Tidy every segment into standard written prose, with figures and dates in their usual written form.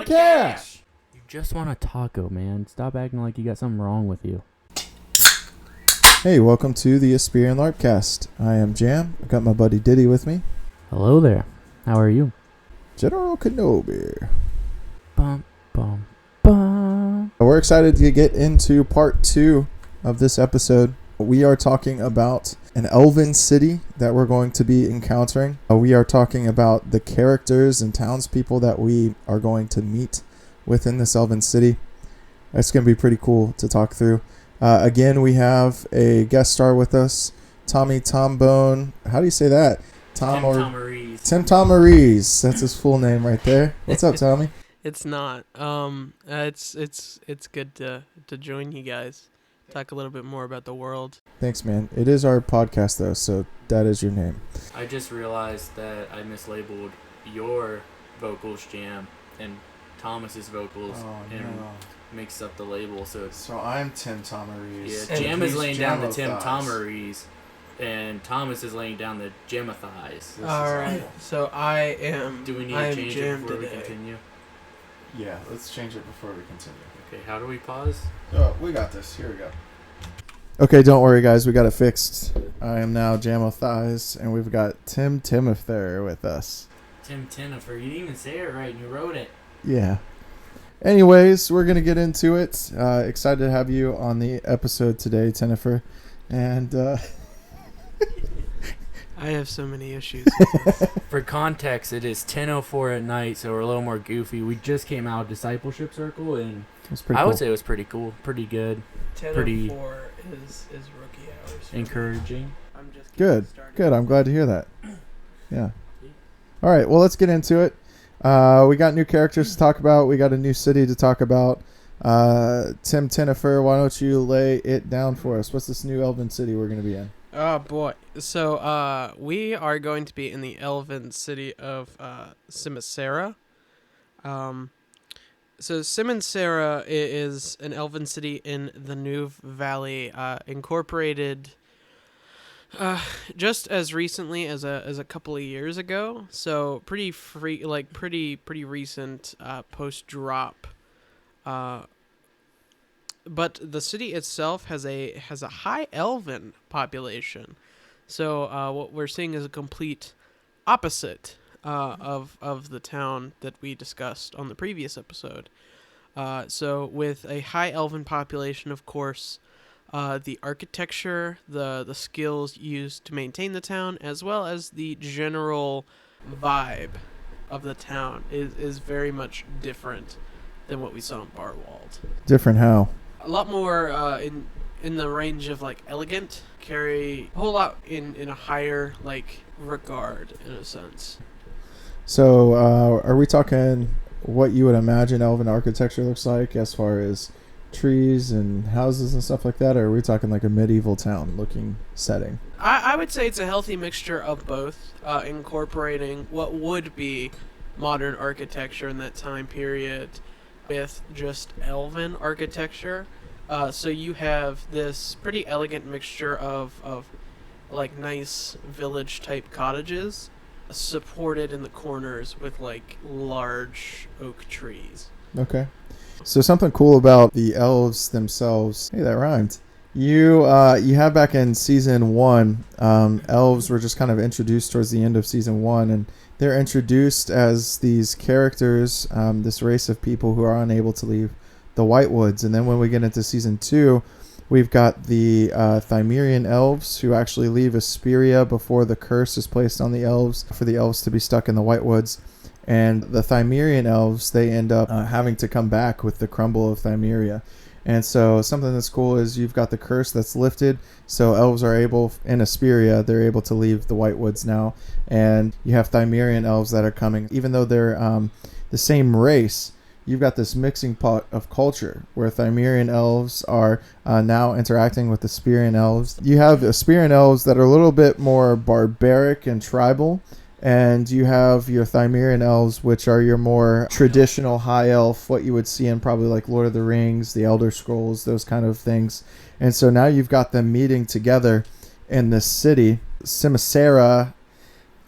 LARPCast! You just want a taco, man. Stop acting like you got something wrong with you. Hey, welcome to the Aspirian LARPCast. I am Jam. I got my buddy Diddy with me. Hello there. How are you? General Kenobi. Bum, bum, bum. We're excited to get into part 2 of this episode. We are talking about an elven city that we're going to be encountering. We are talking about the characters and townspeople that we are going to meet within this elven city. It's going to be pretty cool to talk through. Again, we have a guest star with us, Tommy Tombone. How do you say that? Tim Tomarese. Tim Tomarese. That's his full name right there. What's up, Tommy? It's not. It's good to join you guys. Talk a little bit more about the world. Thanks, man. It is our podcast, though, so that is your name. I just realized that I mislabeled your vocals, Jam, and Thomas's vocals, and mixed up the label. So I'm Tim Tomarese. Yeah, Jam is laying down the Tim Tomarese, and Thomas is laying down the Gemathize. All right. So I am. Do we need to change it before we continue? Yeah, let's change it before we continue. Okay, how do we pause? Oh, we got this. Here we go. Okay, don't worry, guys. We got it fixed. I am now Jamothize, and we've got Tim Timother with us. Tim Tinifer. You didn't even say it right, and you wrote it. Yeah. Anyways, we're going to get into it. Excited to have you on the episode today, Tinifer. And I have so many issues. For context, it is 10:04 at night, so we're a little more goofy. We just came out of Discipleship Circle, and I would say it was pretty cool, pretty good, 10:04 is rookie hours. encouraging. I'm just good. I'm glad to hear that. Yeah. All right, well, let's get into it. We got new characters to talk about. We got a new city to talk about. Tim Tinifer, why don't you lay it down for us? What's this new elven city we're going to be in? Oh, boy. So, we are going to be in the elven city of Cymcera. So, Cymcera is an elven city in the Nuve Valley, incorporated just as recently as a couple of years ago. So, pretty recent post-drop. But the city itself has a high elven population, so what we're seeing is a complete opposite of the town that we discussed on the previous episode. So with a high elven population, of course, the architecture, the skills used to maintain the town, as well as the general vibe of the town is very much different than what we saw in Barwald. Different how? A lot more in the range of like elegant, carry a whole lot in a higher like regard in a sense. So are we talking what you would imagine elven architecture looks like as far as trees and houses and stuff like that, or are we talking like a medieval town looking setting? I would say it's a healthy mixture of both, incorporating what would be modern architecture in that time period with just elven architecture. So you have this pretty elegant mixture of like nice village type cottages supported in the corners with like large oak trees. Okay. So something cool about the elves themselves. Hey, that rhymed. You have back in season 1, elves were just kind of introduced towards the end of season 1, and they're introduced as these characters, this race of people who are unable to leave the White Woods. And then when we get into season 2, we've got the Cymerian elves who actually leave Aspiria before the curse is placed on the elves for the elves to be stuck in the White Woods. And the Cymerian elves, they end up having to come back with the crumble of Cymeria. And so something that's cool is you've got the curse that's lifted, so elves are able, in Aspiria, they're able to leave the White Woods now, and you have Cymerian elves that are coming. Even though they're the same race, you've got this mixing pot of culture, where Cymerian elves are now interacting with Aspirian elves. You have Aspirian elves that are a little bit more barbaric and tribal, and you have your Cymerian elves, which are your more traditional high elf, what you would see in probably like Lord of the Rings, the Elder Scrolls, those kind of things. And so now you've got them meeting together in this city. Cymcera,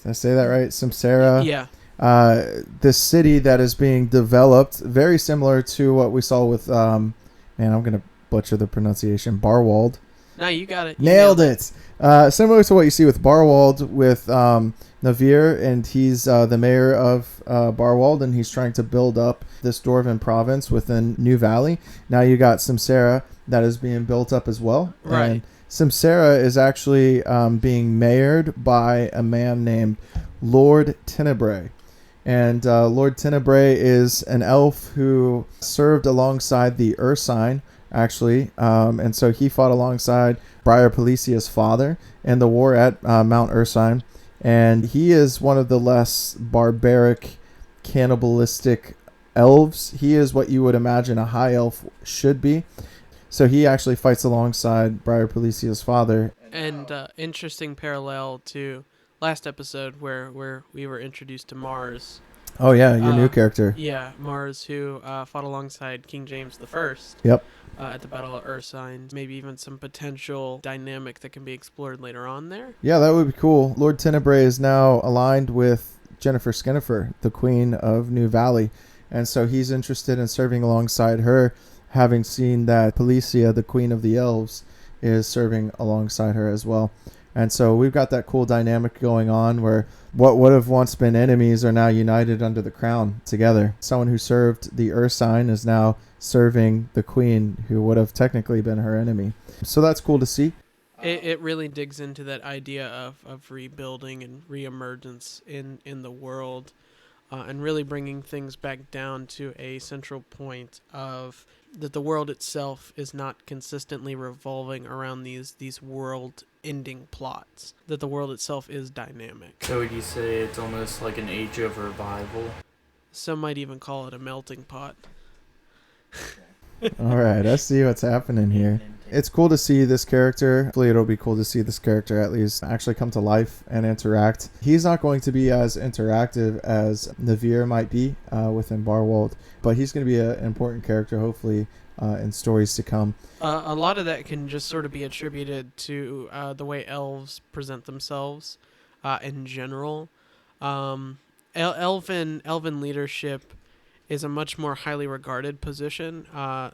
did I say that right? Cymcera? Yeah. this city that is being developed, very similar to what we saw with, man, I'm going to butcher the pronunciation, Barwald. No, you got it. Nailed it. Similar to what you see with Barwald with Navir, and he's the mayor of Barwald, and he's trying to build up this Dwarven province within New Valley. Now you got Cymcera that is being built up as well. Right. And Cymcera is actually being mayored by a man named Lord Tenebrae. And Lord Tenebrae is an elf who served alongside the Ursine, actually. And so he fought alongside Briar Palicia's father in the war at Mount Ursine. And he is one of the less barbaric, cannibalistic elves. He is what you would imagine a high elf should be. So he actually fights alongside Briar Palicia's father. And interesting parallel to last episode where we were introduced to Mars. Oh, yeah, your new character. Yeah, Mars, who fought alongside King James I. Yep. At the Battle of Ursine. Maybe even some potential dynamic that can be explored later on there. Yeah, that would be cool. Lord Tenebrae is now aligned with Jennifer Skinnifer, the Queen of New Valley. And so he's interested in serving alongside her, having seen that Palicia, the Queen of the Elves, is serving alongside her as well. And so we've got that cool dynamic going on where what would have once been enemies are now united under the crown together. Someone who served the Ursine is now serving the queen who would have technically been her enemy. So that's cool to see. It really digs into that idea of rebuilding and reemergence in the world, and really bringing things back down to a central point of that the world itself is not consistently revolving around these world-ending plots, that the world itself is dynamic. So would you say it's almost like an age of revival? Some might even call it a melting pot. All right, I see what's happening here. It's cool to see this character. Hopefully it'll be cool to see this character at least actually come to life and interact. He's not going to be as interactive as Navir might be within Barwald, but he's going to be an important character hopefully in stories to come. A lot of that can just sort of be attributed to the way elves present themselves in general. Elven leadership is a much more highly regarded position.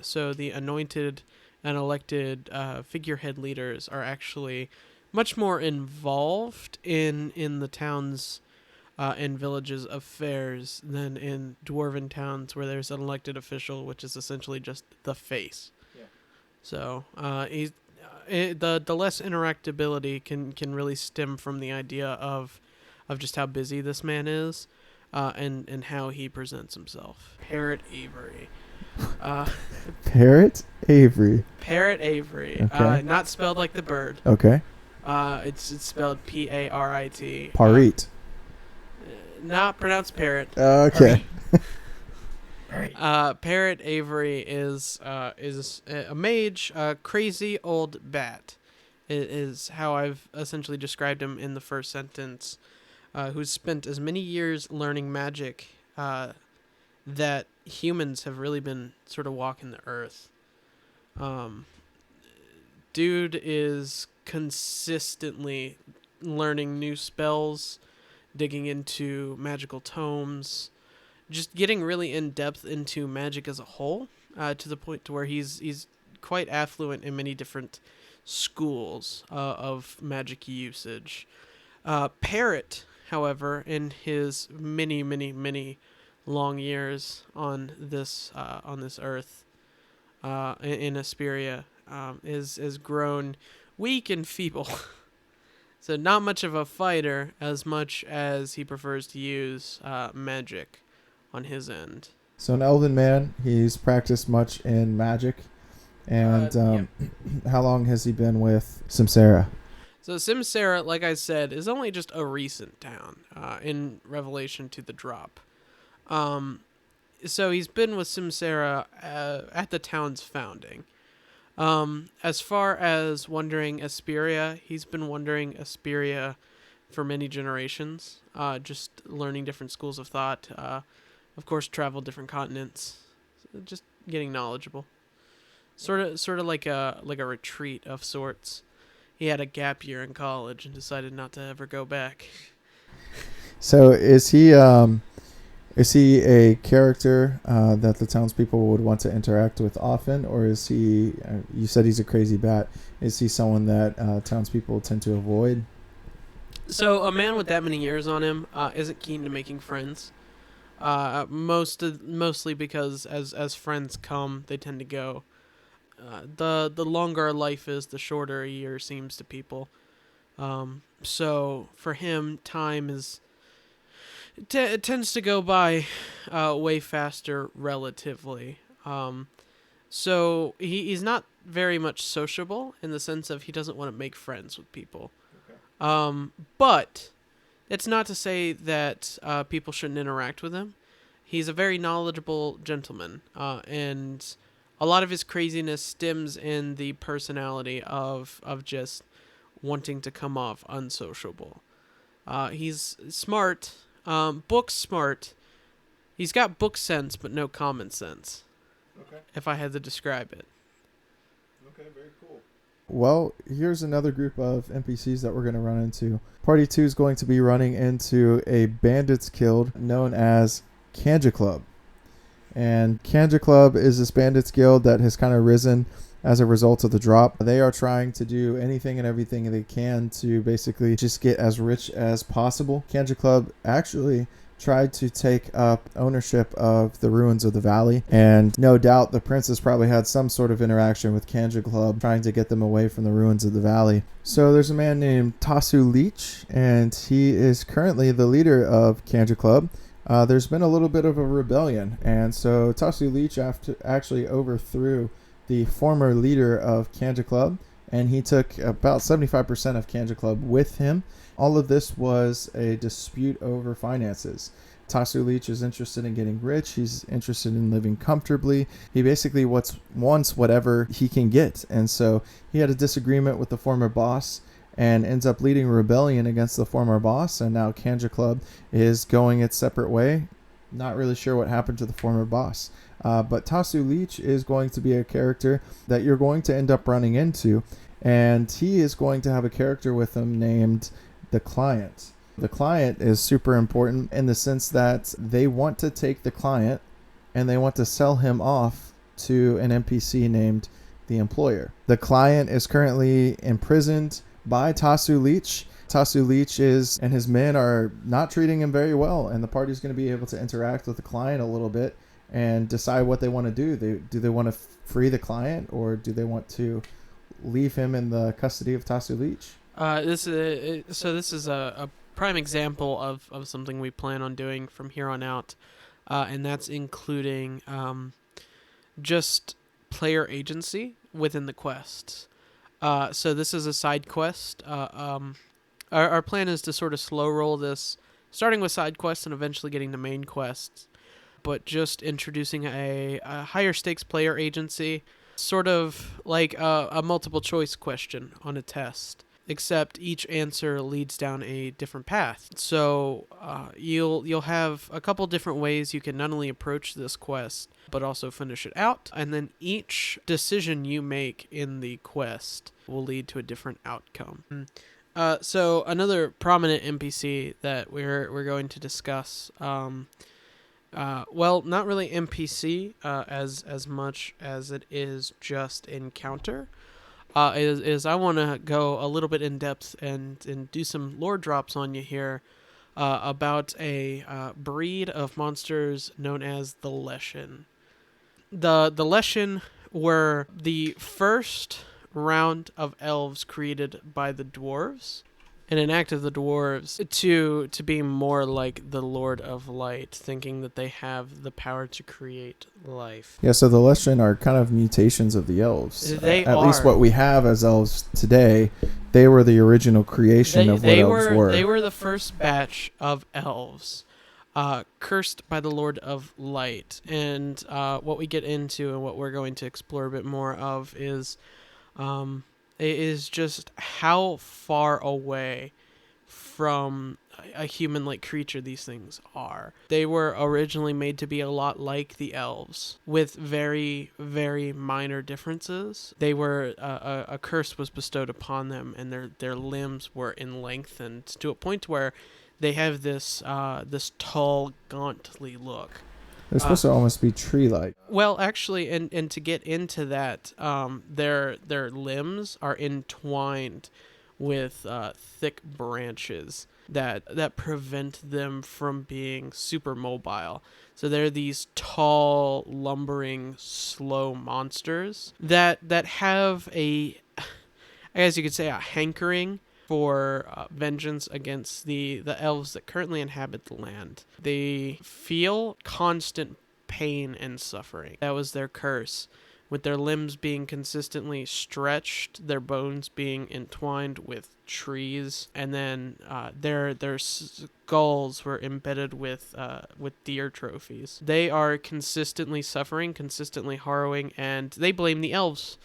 So the anointed and elected figurehead leaders are actually much more involved in the towns and villages' affairs than in dwarven towns where there's an elected official, which is essentially just the face. Yeah. So the less interactability can really stem from the idea of just how busy this man is and how he presents himself. Parrot Avery. Parrot Avery. Parrot Avery. Okay. Not spelled like the bird. Okay. It's spelled Parit. Parit. Not pronounced parrot. Okay. Parrot Avery is a mage, a crazy old bat. Is how I've essentially described him in the first sentence. Who's spent as many years learning magic that humans have really been sort of walking the earth. Dude is consistently learning new spells, digging into magical tomes, just getting really in depth into magic as a whole, to the point to where he's quite affluent in many different schools of magic usage. Parrot, however, in his many long years on this earth, in Aspirian, is grown weak and feeble. So not much of a fighter, as much as he prefers to use magic on his end. So an elven man, he's practiced much in magic. And how long has he been with Cymcera? So Cymcera, like I said, is only just a recent town in relation to the drop. So he's been with Cymcera at the town's founding. As far as wandering Aspiria, he's been wandering Aspiria for many generations, just learning different schools of thought. Of course, traveled different continents, just getting knowledgeable. Sort of like a retreat of sorts. He had a gap year in college and decided not to ever go back. So is he Is he a character that the townspeople would want to interact with often, or is he? You said he's a crazy bat. Is he someone that townspeople tend to avoid? So a man with that many years on him isn't keen to making friends. Mostly because as friends come, they tend to go. The longer a life is, the shorter a year seems to people. So for him, time is it tends to go by way faster relatively. So he's not very much sociable in the sense of he doesn't want to make friends with people. But it's not to say that people shouldn't interact with him. He's a very knowledgeable gentleman, and a lot of his craziness stems in the personality of just wanting to come off unsociable. He's smart, book smart. He's got book sense, but no common sense. Okay. If I had to describe it. Okay, very cool. Well, here's another group of NPCs that we're going to run into. Party 2 is going to be running into a bandits guild known as Canja Club. And Canja Club is this bandits guild that has kind of risen as a result of the drop. They are trying to do anything and everything they can to basically just get as rich as possible. Canja Club actually tried to take up ownership of the ruins of the valley, and no doubt the princess probably had some sort of interaction with Canja Club trying to get them away from the ruins of the valley. So there's a man named Tasu Leech, and he is currently the leader of Canja Club. There's been a little bit of a rebellion, and so Tasu Leech actually overthrew the former leader of Canja Club, and he took about 75% of Canja Club with him. All of this was a dispute over finances. Tasu Leech is interested in getting rich. He's interested in living comfortably. He basically wants whatever he can get. And so he had a disagreement with the former boss and ends up leading a rebellion against the former boss. And now Canja Club is going its separate way. Not really sure what happened to the former boss. But Tasu Leech is going to be a character that you're going to end up running into. And he is going to have a character with him named the Client. The Client is super important in the sense that they want to take the Client and they want to sell him off to an NPC named the Employer. The Client is currently imprisoned by Tasu Leech. Tasu Leech and his men are not treating him very well, and the party's going to be able to interact with the Client a little bit and decide what they want to do. Do they want to free the Client, or do they want to leave him in the custody of Tasu Leech? This is a prime example of something we plan on doing from here on out, and that's including just player agency within the quests. So this is a side quest. Our plan is to sort of slow roll this, starting with side quests and eventually getting to main quests, but just introducing a higher stakes player agency, sort of like a multiple choice question on a test, except each answer leads down a different path. So you'll have a couple different ways you can not only approach this quest, but also finish it out. And then each decision you make in the quest will lead to a different outcome. So another prominent NPC that we're going to discuss, well, not really NPC as much as it is just encounter. Is I want to go a little bit in depth and do some lore drops on you here about a breed of monsters known as the Leshen. The Leshen were the first round of elves created by the dwarves, in an act of the dwarves to be more like the Lord of Light, thinking that they have the power to create life. Yeah, so the Leshen are kind of mutations of the elves. They At are. least what we have as elves today, they were the original creation of what elves were. They were the first batch of elves, cursed by the Lord of Light. And what we get into and what we're going to explore a bit more of is just how far away from a human-like creature these things are. They were originally made to be a lot like the elves, with very, very minor differences. They were a curse was bestowed upon them, and their limbs were lengthened to a point where they have this this tall, gauntly look. They're supposed to almost be tree-like. Well, actually, and to get into that, their limbs are entwined with thick branches that prevent them from being super mobile. So they're these tall, lumbering, slow monsters that have I guess you could say, a hankering for vengeance against the elves that currently inhabit the land. They feel constant pain and suffering. That was their curse, with their limbs being consistently stretched, their bones being entwined with trees, and then their skulls were embedded with deer trophies. They are consistently suffering, consistently harrowing, and they blame the elves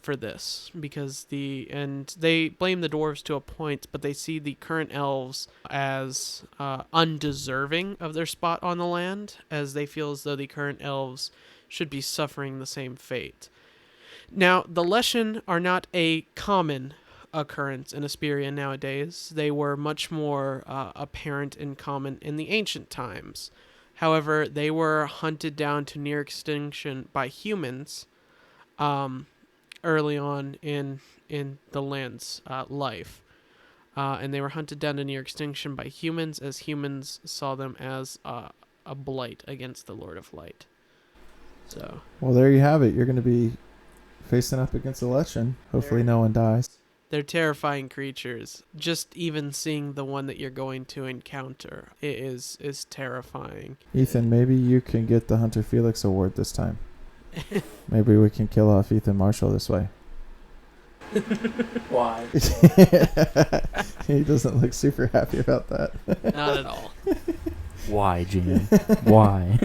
for this, because they blame the dwarves to a point, but they see the current elves as undeserving of their spot on the land, as they feel as though the current elves should be suffering the same fate. Now, the Leshen are not a common occurrence in Aspirian nowadays. They were much more apparent and common in the ancient times. However, they were hunted down to near extinction by humans early on in the land's life. And they were hunted down to near extinction by humans, as humans saw them as a blight against the Lord of Light. So, well, there you have it. You're going to be facing up against a Leshen. Hopefully no one dies. They're terrifying creatures. Just even seeing the one that you're going to encounter is terrifying. Ethan, maybe you can get the Hunter Felix Award this time. Maybe we can kill off Ethan Marshall this way. Why? He doesn't look super happy about that. Not at all. Why, Jim? Why?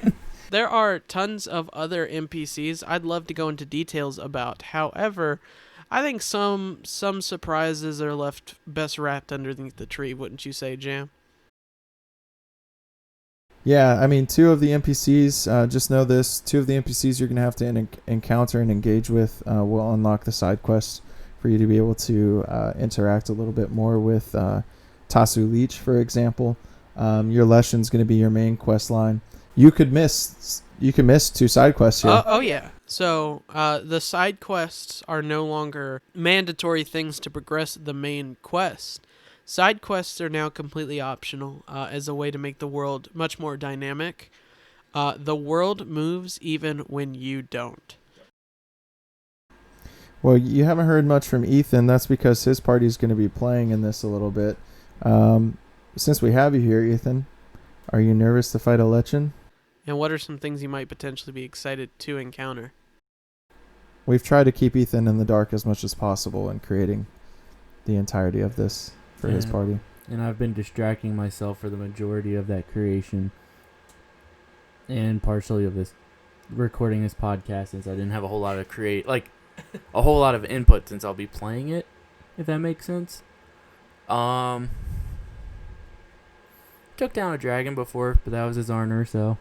There are tons of other NPCs I'd love to go into details about. However, I think some surprises are left best wrapped underneath the tree, wouldn't you say, Jam? Yeah, I mean, 2 of the NPCs, just know this, 2 of the NPCs you're going to have to encounter and engage with will unlock the side quests for you to be able to interact a little bit more with Tasu Leech, for example. Your Leshen's going to be your main quest line. You could miss 2 side quests here. Oh yeah. So the side quests are no longer mandatory things to progress the main quest. Side quests are now completely optional as a way to make the world much more dynamic. The world moves even when you don't. Well, you haven't heard much from Ethan. That's because his party's going to be playing in this a little bit. Since we have you here, Ethan, are you nervous to fight a Leshen? And what are some things you might potentially be excited to encounter? We've tried to keep Ethan in the dark as much as possible in creating the entirety of this for his party. And I've been distracting myself for the majority of that creation and partially of this recording this podcast, since I didn't have a whole lot of a whole lot of input, since I'll be playing it, if that makes sense. Took down a dragon before, but that was his honor, so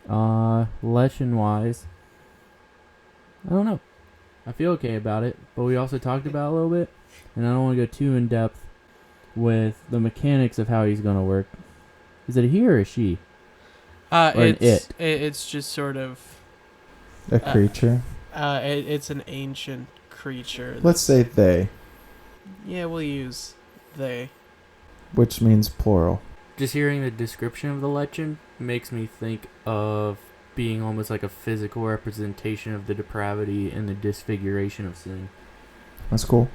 Leshen wise, I don't know. I feel okay about it, but we also talked about it a little bit, and I don't want to go too in depth with the mechanics of how he's going to work. Is it a he or a she? It's just sort of A creature. It's an ancient creature. Let's say they, Yeah, we'll use they. which means plural. Just hearing the description of the Leshen makes me think of being almost like a physical representation of the depravity and the disfiguration of sin. That's cool.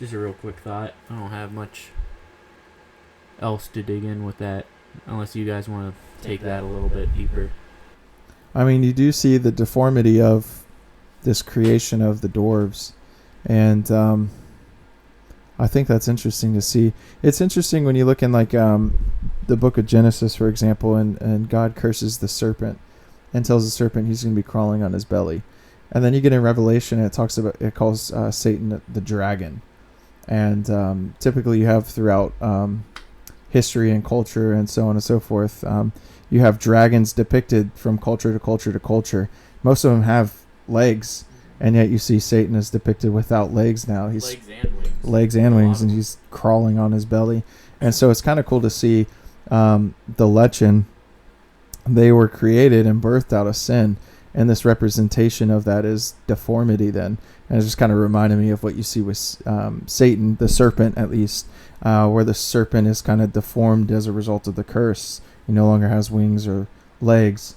Just a real quick thought. I don't have much else to dig in with that, unless you guys want to take that a little bit deeper. I mean, you do see the deformity of this creation of the dwarves, and I think that's interesting to see. It's interesting when you look in the book of Genesis, for example, and God curses the serpent and tells the serpent he's going to be crawling on his belly. And then you get in Revelation and it calls Satan the dragon. And typically you have throughout history and culture and so on and so forth, you have dragons depicted from culture to culture to culture. Most of them have legs and yet you see Satan is depicted without legs now. He's Legs and wings. and he's crawling on his belly. And so it's kind of cool to see the Lichen. They were created and birthed out of sin, and this representation of that is deformity then. And it just kind of reminded me of what you see with Satan, the serpent at least, where the serpent is kind of deformed as a result of the curse. He no longer has wings or legs.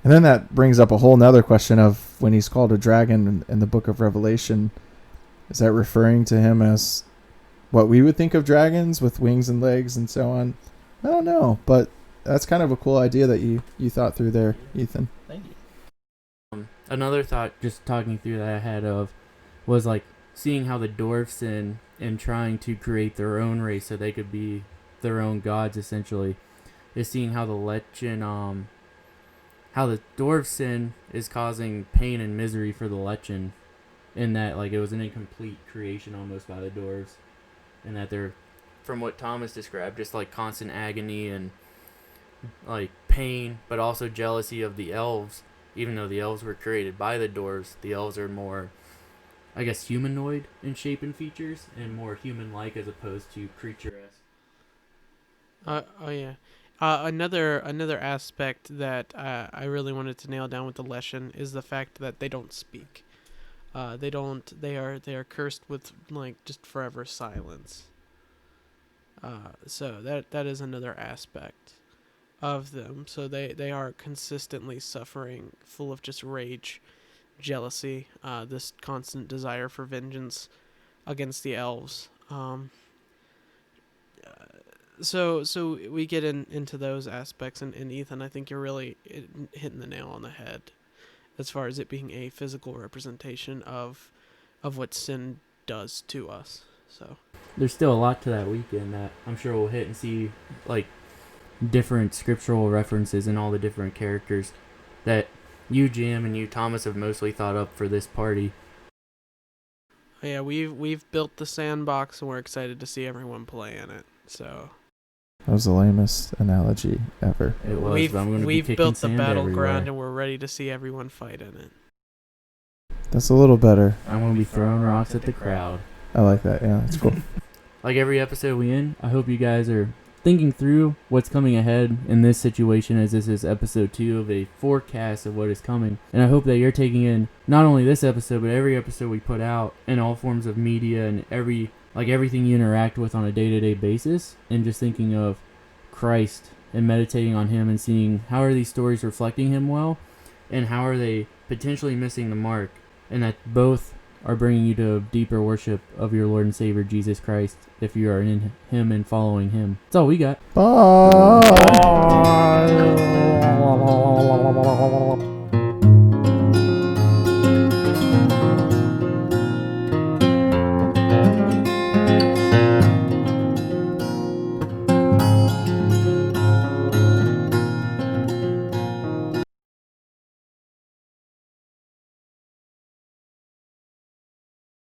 And then that brings up a whole nother question of when he's called a dragon in the book of Revelation, is that referring to him as what we would think of dragons with wings and legs and so on? I don't know, but that's kind of a cool idea that you thought through there, Ethan. Thank you. Another thought, just talking through that I had of, was like seeing how the dwarves sin and trying to create their own race so they could be their own gods, essentially, is seeing how the Lichen, how the dwarves sin is causing pain and misery for the Lichen, in that like it was an incomplete creation almost by the dwarves, and that they're, from what Thomas described, just like constant agony and like pain, but also jealousy of the elves. Even though the elves were created by the dwarves, the elves are more, I guess, humanoid in shape and features, and more human-like as opposed to creature-esque. Another aspect that I really wanted to nail down with the Lichen is the fact that they don't speak. They are cursed with like just forever silence. So that is another aspect of them. So they are consistently suffering, full of just rage, jealousy, this constant desire for vengeance against the elves. So we get into those aspects, and Ethan, I think you're really hitting the nail on the head as far as it being a physical representation of what sin does to us. So There's still a lot to that weekend that I'm sure we'll hit and see, like, different scriptural references in all the different characters that you, Jim, and you, Thomas, have mostly thought up for this party. yeah, we've built the sandbox, and we're excited to see everyone play in it. So That was the lamest analogy ever. It was, but I'm going to be we've kicking built the sand battleground, everywhere. and we're ready to see everyone fight in it. That's a little better. I'm going to be throwing rocks at the crowd. I like that. Yeah, that's cool. Like every episode we end, I hope you guys are thinking through what's coming ahead in this situation, as this is episode 2 of a forecast of what is coming. And I hope that you're taking in not only this episode, but every episode we put out in all forms of media and everything you interact with on a day-to-day basis, and just thinking of Christ and meditating on him and seeing how are these stories reflecting him well, and how are they potentially missing the mark, and that both are bringing you to deeper worship of your Lord and Savior Jesus Christ if you are in him and following him. That's all we got. Bye.